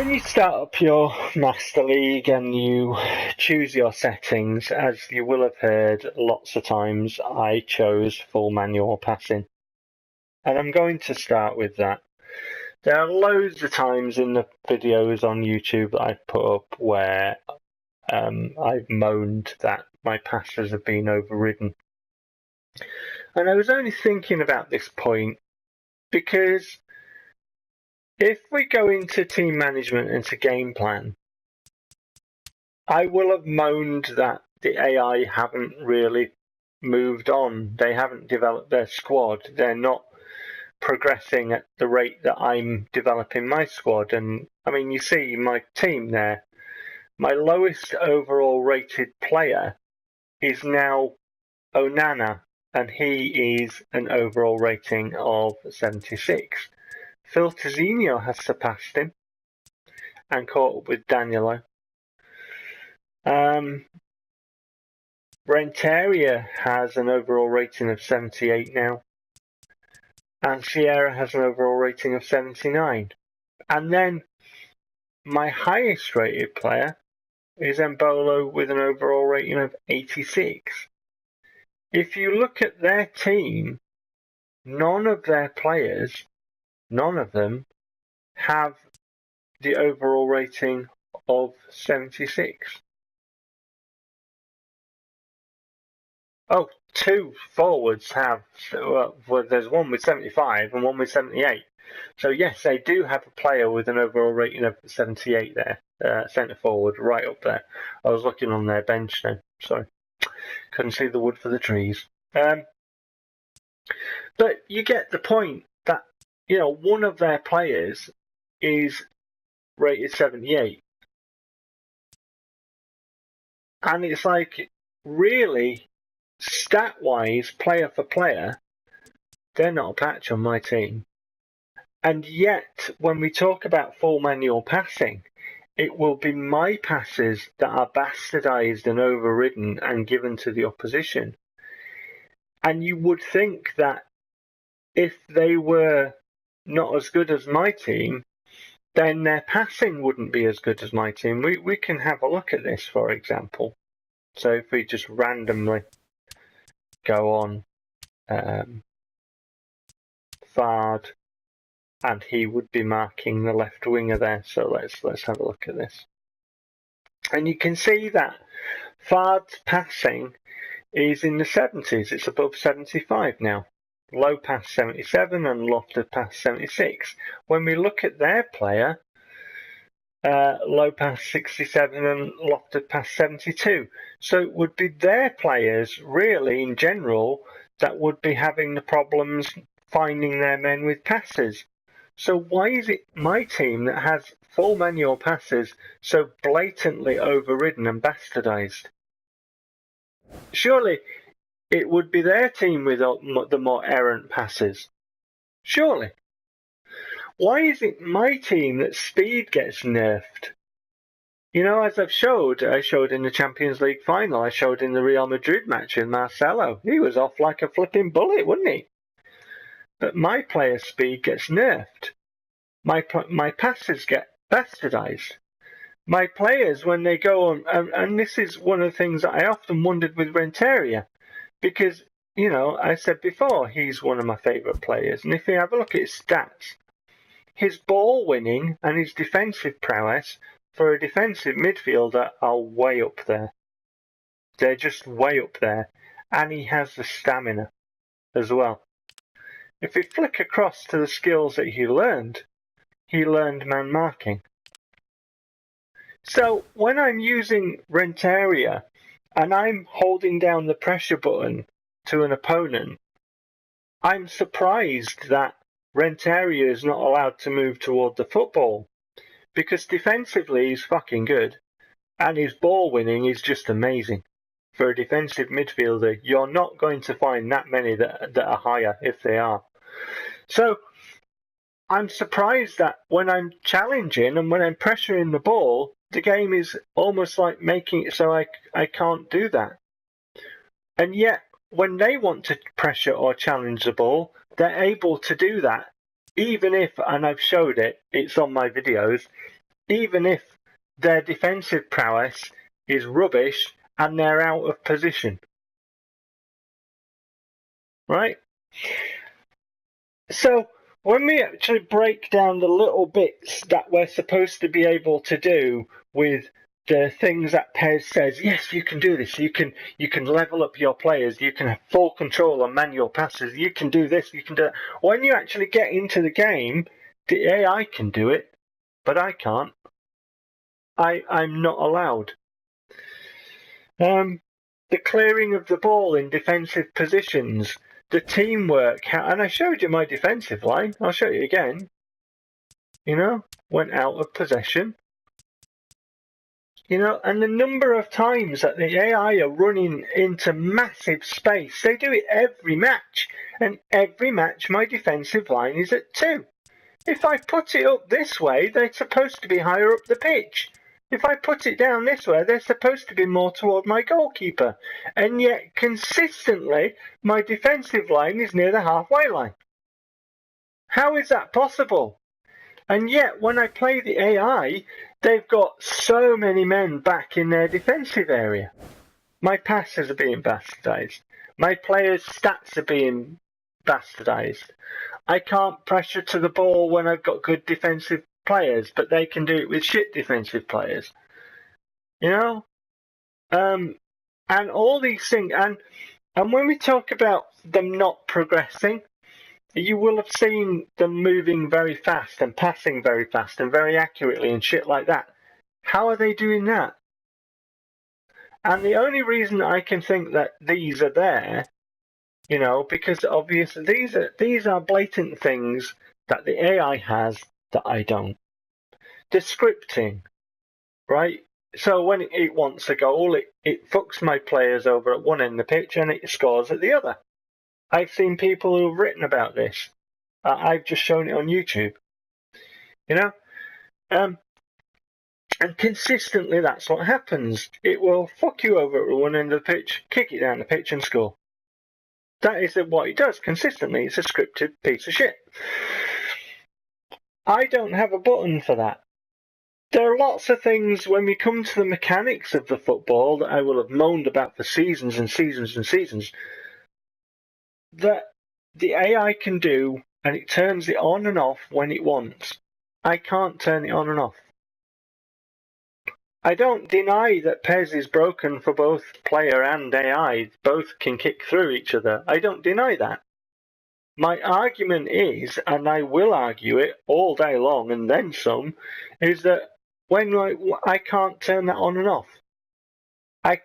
When you start up your Master League and you choose your settings, as you will have heard lots of times, I chose full manual passing. And I'm going to start with that. There are loads of times in the videos on YouTube that I've put up where I've moaned that my passes have been overridden. And I was only thinking about this point because if we go into team management and to game plan, I will have moaned that the AI haven't really moved on. They haven't developed their squad. They're not progressing at the rate that I'm developing my squad. And I mean, you see my team there. My lowest overall rated player is now Onana, and he is an overall rating of 76. Phil Tizinho has surpassed him and caught up with Danilo. Renteria has an overall rating of 78 now. And Sierra has an overall rating of 79. And then my highest rated player is Embolo with an overall rating of 86. If you look at their team, none of their players, none of them, have the overall rating of 76. Oh, two forwards have, well, there's one with 75 and one with 78. So yes, they do have a player with an overall rating of 78 there, centre forward, right up there. I was looking on their bench then, sorry. Couldn't see the wood for the trees. But you get the point that, you know, one of their players is rated 78. And it's like, really, stat-wise, player for player, they're not a patch on my team. And yet, when we talk about full manual passing, it will be my passes that are bastardized and overridden and given to the opposition. And you would think that if they were not as good as my team, then their passing wouldn't be as good as my team. We can have a look at this, for example. So if we just randomly go on Fard, and he would be marking the left winger there. So let's have a look at this. And you can see that Fard's passing is in the 70s. It's above 75 now. Low pass 77 and LOT of PES 76. When we look at their player, low pass 67 and LOT of PES 72. So it would be their players, really, in general, that would be having the problems finding their men with passes. So why is it my team that has full manual passes so blatantly overridden and bastardized? Surely it would be their team with the more errant passes. Surely. Why is it my team that speed gets nerfed? You know, as I showed in the Champions League final, I showed in the Real Madrid match with Marcelo. He was off like a flipping bullet, wasn't he? But my player's speed gets nerfed. My passes get bastardized. My players, when they go on, and this is one of the things that I often wondered with Renteria, because, you know, I said before, he's one of my favourite players. And if you have a look at his stats, his ball winning and his defensive prowess for a defensive midfielder are way up there. They're just way up there. And he has the stamina as well. If we flick across to the skills that he learned man marking. So when I'm using Renteria and I'm holding down the pressure button to an opponent, I'm surprised that Renteria is not allowed to move toward the football, because defensively he's fucking good and his ball winning is just amazing. For a defensive midfielder, you're not going to find that many that are higher, if they are. So I'm surprised that when I'm challenging and when I'm pressuring the ball, the game is almost like making it so I can't do that. And yet, when they want to pressure or challenge the ball, they're able to do that. Even if, and I've showed it, it's on my videos, even if their defensive prowess is rubbish and they're out of position. Right? So when we actually break down the little bits that we're supposed to be able to do with the things that PES says, yes, you can do this, you can level up your players, you can have full control on manual passes, you can do this, you can do that. When you actually get into the game, the AI can do it, but I can't. I'm not allowed. The clearing of the ball in defensive positions, the teamwork, and I showed you my defensive line, I'll show you again, went out of possession, and the number of times that the AI are running into massive space, they do it every match, and every match my defensive line is at 2. If I put it up this way, they're supposed to be higher up the pitch. If I put it down this way, they're supposed to be more toward my goalkeeper. And yet, consistently, my defensive line is near the halfway line. How is that possible? And yet, when I play the AI, they've got so many men back in their defensive area. My passes are being bastardized. My players' stats are being bastardized. I can't pressure to the ball when I've got good defensive players, but they can do it with shit defensive players. And all these things, and when we talk about them not progressing, you will have seen them moving very fast and passing very fast and very accurately and shit like that. How are they doing that? And the only reason I can think that these are there, because obviously these are blatant things that the AI has that I don't. The scripting, right? So when it wants a goal, it fucks my players over at one end of the pitch and it scores at the other. I've seen people who've written about this. I've just shown it on YouTube. And consistently that's what happens. It will fuck you over at one end of the pitch, kick it down the pitch and score. That is what it does consistently. It's a scripted piece of shit. I don't have a button for that. There are lots of things when we come to the mechanics of the football that I will have moaned about for seasons and seasons and seasons, that the AI can do, and it turns it on and off when it wants. I can't turn it on and off. I don't deny that PES is broken for both player and AI. Both can kick through each other. I don't deny that. My argument is, and I will argue it all day long and then some, is that when I can't turn that on and off. I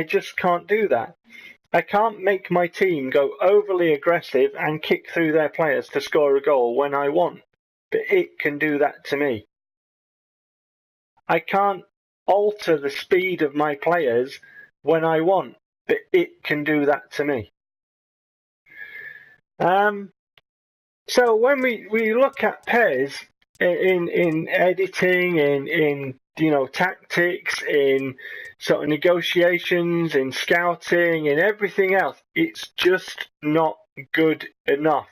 just can't do that. I can't make my team go overly aggressive and kick through their players to score a goal when I want. But it can do that to me. I can't alter the speed of my players when I want, but it can do that to me. So when we look at PES in editing, in tactics, in sort of negotiations, in scouting, in everything else, it's just not good enough.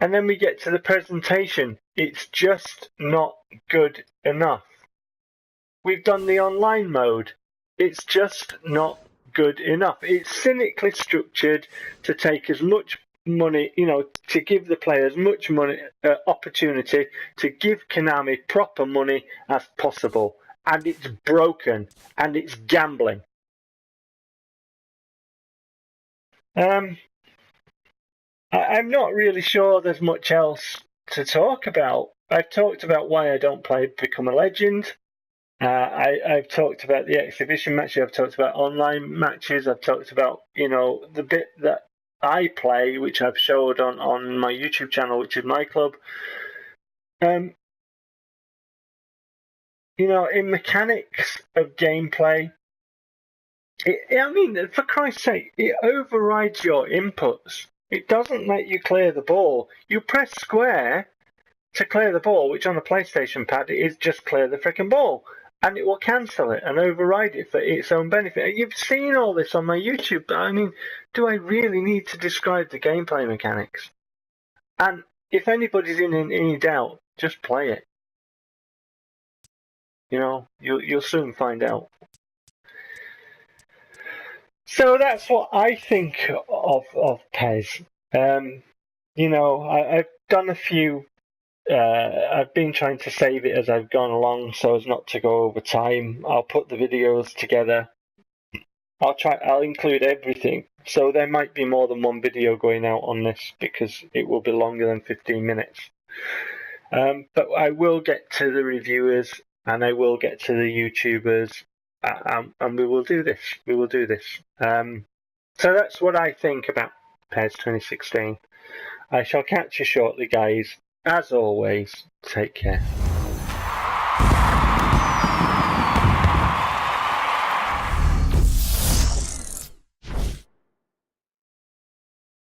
And then we get to the presentation. It's just not good enough. We've done the online mode. It's just not good enough. It's cynically structured to take as much money, to give the players much money, opportunity to give Konami proper money as possible. And it's broken, and it's gambling. I'm not really sure there's much else to talk about. I've talked about why I don't play Become a Legend. I've talked about the exhibition matches. I've talked about online matches. I've talked about, the bit that I play, which I've showed on my YouTube channel, which is my club. In mechanics of gameplay, for Christ's sake, it overrides your inputs. It doesn't let you clear the ball. You press square to clear the ball, which on the PlayStation pad is just clear the frickin' ball. And it will cancel it and override it for its own benefit. You've seen all this on my YouTube, but do I really need to describe the gameplay mechanics? And if anybody's in any doubt, just play it. You know, you'll soon find out. So that's what I think of PES. You know, I've done a few. I've been trying to save it as I've gone along, so as not to go over time. I'll put the videos together. I'll include everything. So there might be more than one video going out on this because it will be longer than 15 minutes. But I will get to the reviewers and I will get to the YouTubers, and we will do this. We will do this. So that's what I think about PES 2016. I shall catch you shortly, guys. As always, take care.